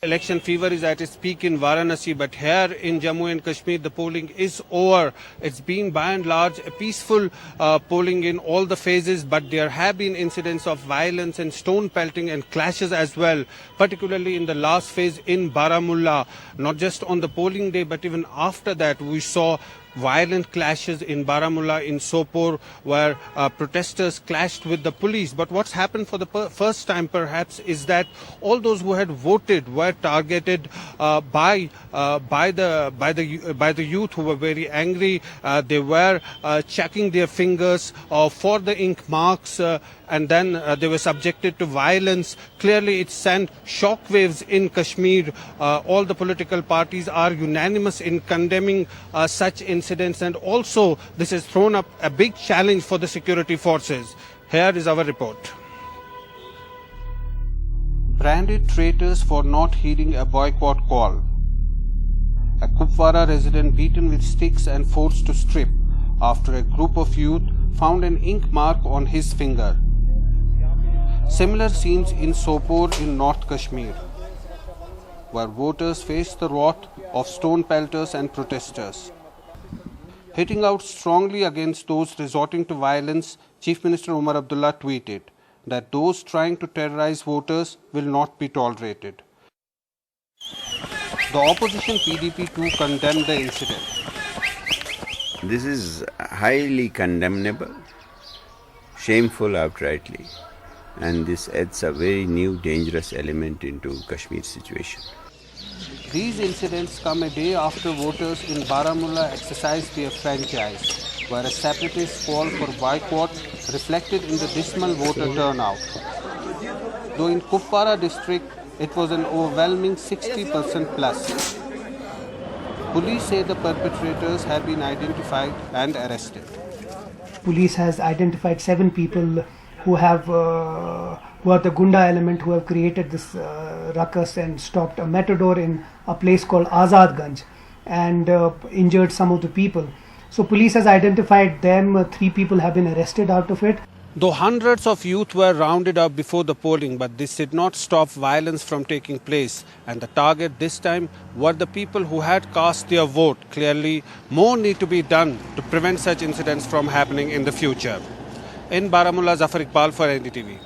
Election fever is at its peak in Varanasi, but here in Jammu and Kashmir the polling is over. It's been by and large a peaceful polling in all the phases, but there have been incidents of violence and stone pelting and clashes as well, particularly in the last phase in Baramulla. Not just on the polling day, but even after that we saw violent clashes in Baramulla, in Sopore, where protesters clashed with the police. But what's happened for the first time perhaps is that all those who had voted were targeted by the youth, who were very angry. They were checking their fingers for the ink marks, and then they were subjected to violence. Clearly it sent shockwaves in Kashmir. All the political parties are unanimous in condemning such incidents, and also this has thrown up a big challenge for the security forces. Here is our report. Branded traitors for not heeding a boycott call. A Kupwara resident beaten with sticks and forced to strip after a group of youth found an ink mark on his finger. Similar scenes in Sopore in North Kashmir, where voters faced the wrath of stone pelters and protesters. Hitting out strongly against those resorting to violence, Chief Minister Umar Abdullah tweeted that those trying to terrorize voters will not be tolerated. The opposition PDP too condemned the incident. This is highly condemnable, shameful outrightly, and this adds a very new dangerous element into Kashmir situation. These incidents come a day after voters in Baramulla exercised their franchise, where a separatist call for boycott reflected in the dismal voter turnout. Though in Kupwara district, it was an overwhelming 60% plus. Police say the perpetrators have been identified and arrested. Police has identified 7 people who are the Gunda element, who have created this ruckus and stopped a matador in a place called Azadganj and injured some of the people. So police has identified them. 3 people have been arrested out of it. Though hundreds of youth were rounded up before the polling, but this did not stop violence from taking place. And the target this time were the people who had cast their vote. Clearly, more need to be done to prevent such incidents from happening in the future. In Baramulla, Zafar Iqbal for NDTV.